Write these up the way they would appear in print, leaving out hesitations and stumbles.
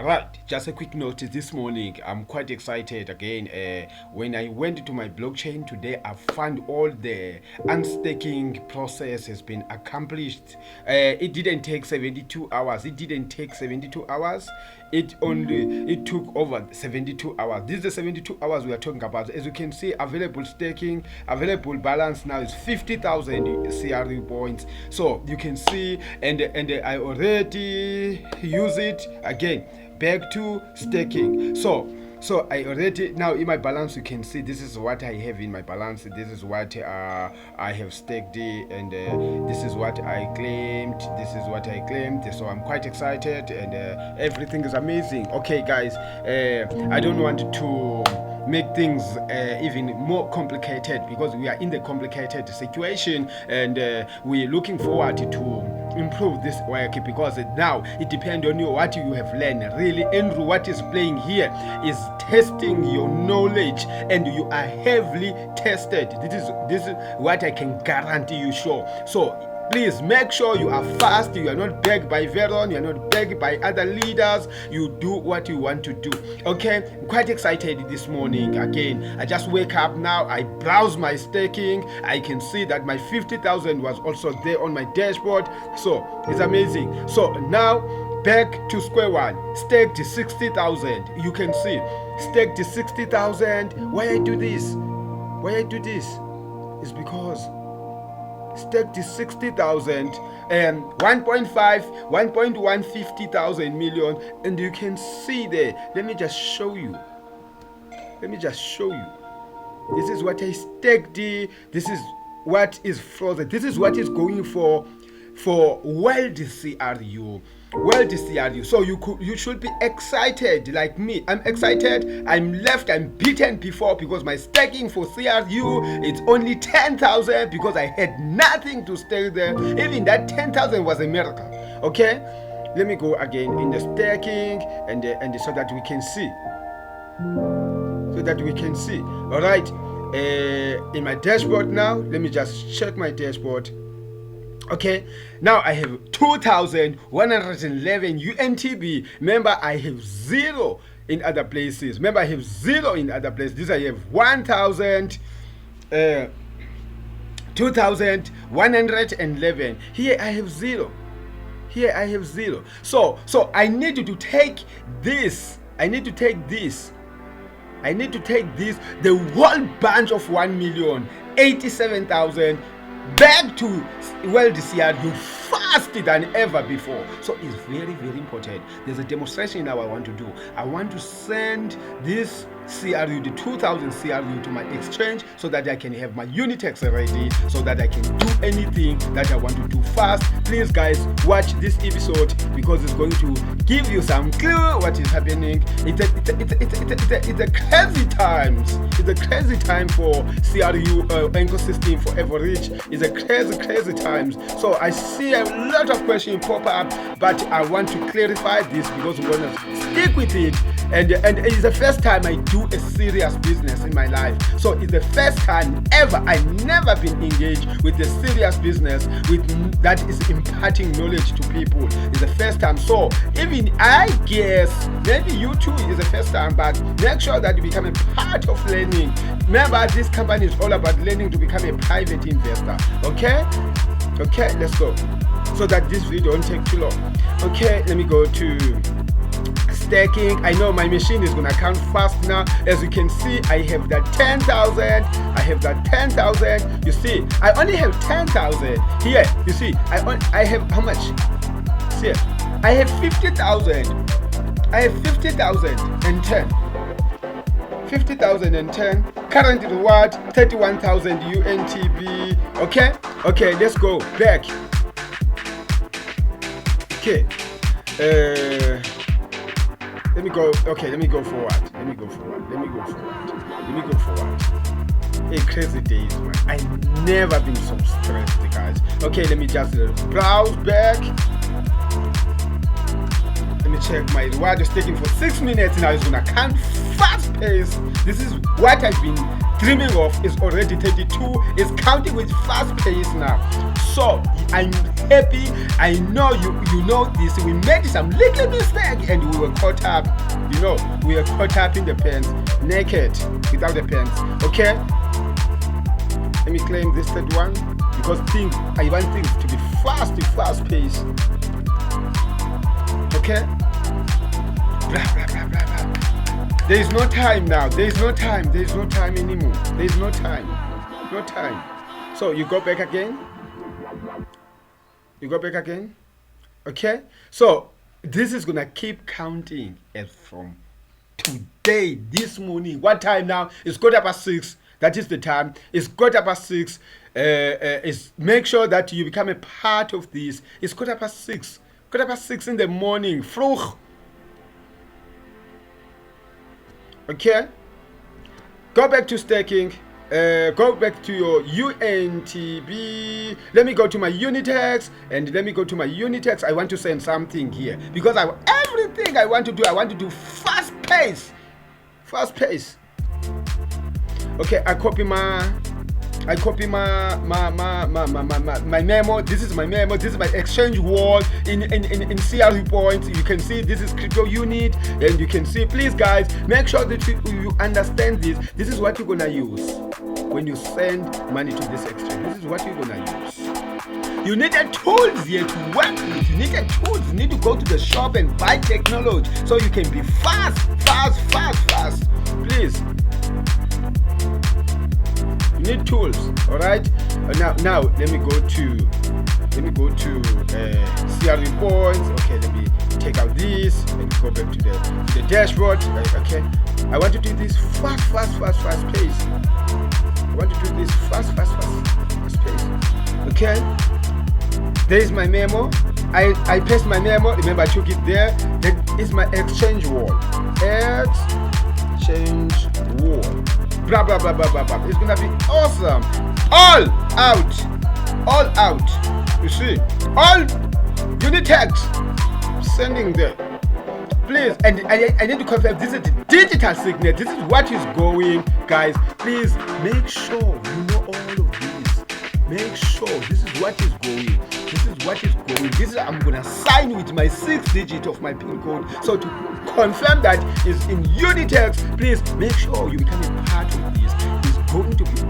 Right, just a quick note this morning. I'm quite excited again. When I went to my blockchain today, I found all the unstaking process has been accomplished. It didn't take 72 hours. It didn't take 72 hours. It took over 72 hours. This is the 72 hours we are talking about. As you can see, available staking, available balance now is 50,000 CRU points. So you can see, and I already use it again. Back to staking. So I already, now in my balance you can see this is what I have in my balance. This is what I have staked, and this is what I claimed. This is what I claimed. So I'm quite excited, and everything is amazing. Okay, guys, I don't want to make things even more complicated, because we are in the complicated situation, and we're looking forward to improve this work, because now it depends on you what you have learned. Really, Andrew, what is playing here is testing your knowledge, and you are heavily tested. This is what I can guarantee you, sure. So please make sure you are fast. You are not begged by Veron. You are not begged by other leaders. You do what you want to do. Okay, I'm quite excited this morning. Again, I just wake up now. I browse my staking. I can see that my 50,000 was also there on my dashboard. So it's amazing. So now back to square one. Staked 60,000. You can see staked 60,000. Why I do this? Why I do this? Is because staked 60,000 and 1.150,000 million, and you can see there. Let me just show you. This is what I staked. This is what is frozen. This is what is going for world CRU. So you should be excited like me. I'm excited. I'm beaten before, because my staking for CRU it's only 10,000, because I had nothing to stake there. Even that 10,000 was a miracle. Okay, let me go again in the staking, and so that we can see. All right, in my dashboard now, let me just check my dashboard. Okay, now I have 2,111 UNTB. Remember, I have zero in other places. This I have 2,111. Here I have zero. So I need to take this. The whole bunch of 1,087,000 back to world CRU faster than ever before. So it's very, very important. There's a demonstration now I want to do. I want to send this CRU, the 2,000 CRU, to my exchange, so that I can have my Unitex ready, so that I can do anything that I want to do fast. Please, guys, watch this episode, because it's going to give you some clue what is happening. It's a crazy times. It's a crazy time for CRU ecosystem for Everreach. It's a crazy times. So I see a lot of questions pop up, but I want to clarify this, because we're gonna stick with it. And it's the first time I do a serious business in my life. So it's the first time ever. I've never been engaged with a serious business that is imparting knowledge to people. It's the first time. So even I guess maybe you too is the first time, but make sure that you become a part of learning. Remember, this company is all about learning to become a private investor. Okay, let's go, so that this video won't take too long. Okay, let me go to staking. I know my machine is gonna count fast now. As you can see, I have that 10,000. You see, I only have 10,000 here. You see, I have how much? See, I have 50,000. I have 50,010. 50,010. Current reward 31,000 UNTB. Okay, let's go back. Okay, let me go forward. Hey, crazy days, man. I've never been so stressed, guys. Okay, let me just browse back. Let me check my reward. It's taking for 6 minutes now. It's gonna count fast pace. This is what I've been dreaming of. Is already 32. It's counting with fast pace now. So I'm happy. I know you know this. We made some little mistake and we were caught up. We were caught up in the pants, naked, without the pants. Okay. Let me claim this third one because I want things to be fast paced. Okay. Blah blah blah blah blah. There is no time now. There is no time anymore. There is no time. No time. So you go back again. Okay. So this is gonna keep counting as from today, this morning. What time now? It's 6:15. That is the time. It's 6:15. Make sure that you become a part of this. It's 6:15. 6:15 in the morning. Vroeg. Okay. Go back to staking. Go back to your UNTB. Let me go to my Unitex I want to send something here because everything I want to do fast pace. Okay, I copy my memo. This is my memo. This is my exchange wall in CRU points. You can see this is crypto unit, and you can see. Please, guys, make sure that you understand this. This is what you're gonna use when you send money to this exchange. This is what you're gonna use. You need a tools here to work with. You need a tools. You need to go to the shop and buy technology so you can be fast. Please. You need tools. All right. Now let me go to CRU points. Okay, let me take out this and go back to the dashboard. Okay. I want to do this fast pace. I want to do this fast pace. Okay. There is my memo. I paste my memo. Remember, I took it there. That is my exchange wall. Exchange wall. Blah blah blah blah blah blah. It's gonna be awesome. All out. You see, all Unitex sending there. Please, and I need to confirm this is the digital signature. This is what is going, guys. Please make sure you know all of this. Make sure this is what is going. I'm gonna sign with my 6 digit of my PIN code. So to confirm that is in Unitex, please make sure you become a part of this. It's going to be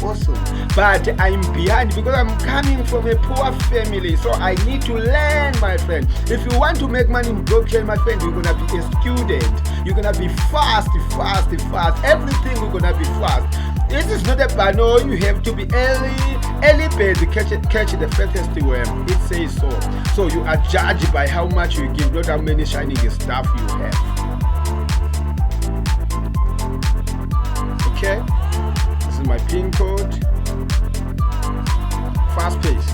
awesome. But I'm behind because I'm coming from a poor family, so I need to learn, my friend. If you want to make money in blockchain, my friend, you're gonna be a student. You're gonna be fast. Everything we're gonna be fast. This is not a banner. You have to be early bird to catch the fastest worm. It says so. So you are judged by how much you give, not how many shining stuff you have. Okay, this is my PIN code. Fast pace.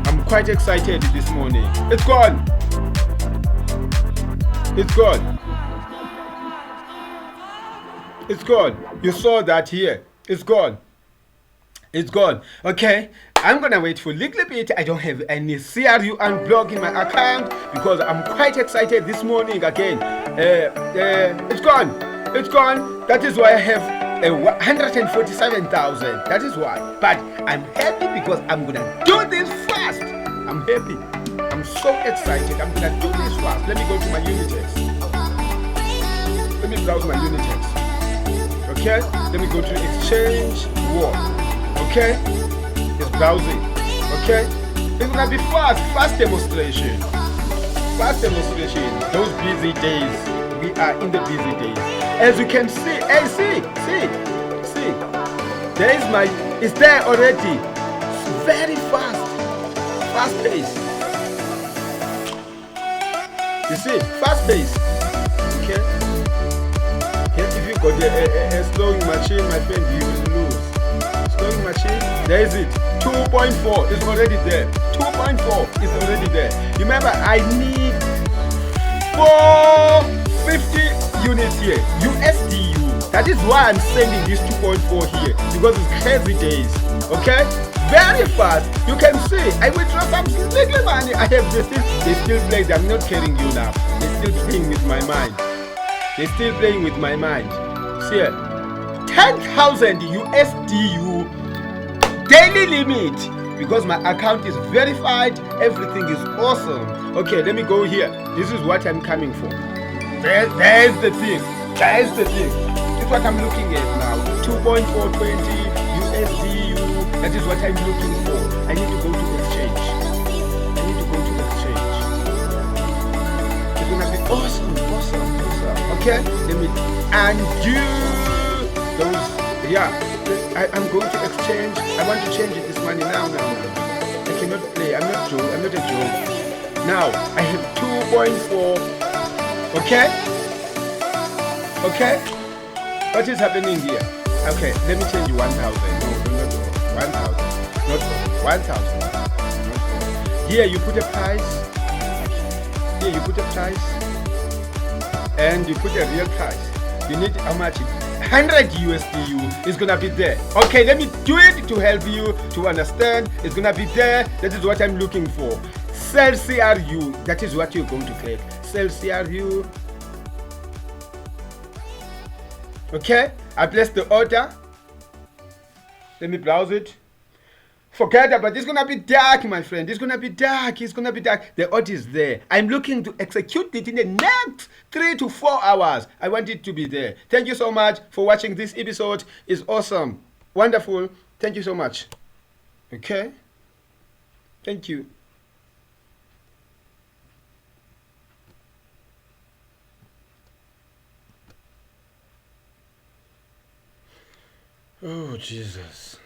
I'm quite excited this morning. It's gone. You saw that here. It's gone. Okay, I'm gonna wait for a little bit. I don't have any CRU unblock in my account because I'm quite excited this morning again. It's gone. That is why I have 147,000. That is why. But I'm happy because I'm gonna do this fast. I'm happy. I'm so excited. I'm gonna do this fast. Let me go to my Unitex. Let me browse my Unitex. Okay, let me go to exchange wall. Okay, it's browsing. Okay, it's gonna be fast demonstration. Those busy days, we are in the busy days. As you can see, hey, see. It's there already. Very fast pace. You see, fast pace. Okay. If you got a slowing machine, my friend, you will lose. Slowing machine, there is it. 2.4 is already there. 2.4 is already there. Remember, I need 450 units here. USDU. That is why I'm sending this 2.4 here. Because it's crazy days. Okay? Very fast. You can see. I withdraw some little money. I have this. They still play. I'm not carrying you now. They're still playing with my mind. See, 10,000 USDU daily limit because my account is verified. Everything is awesome. Okay, let me go here. This is what I'm coming for. There's the thing. There's the thing. This is what I'm looking at now. 2.420 USDU. That is what I'm looking for. I need to go to exchange. I need to go to exchange. It's gonna be awesome. Okay, let me undo those. Yeah, I'm going to exchange. I want to change this money now. I cannot play. I'm not a joke. Now I have 2.4. Okay. What is happening here? Okay, let me change 1,000. No, not 1,000. Not 1,000. Here you put a price. And you put a real price. You need how much? 100 USDU is gonna be there. Okay, let me do it to help you to understand. It's gonna be there. That is what I'm looking for. Sell CRU. That is what you're going to click. Sell CRU. Okay, I placed the order. Let me browse it. Forget about it. It's gonna be dark, my friend. It's gonna be dark. The order is there. I'm looking to execute it in the next 3 to 4 hours. I want it to be there. Thank you so much for watching this episode. It's awesome. Wonderful. Thank you so much. Okay. Thank you. Oh, Jesus.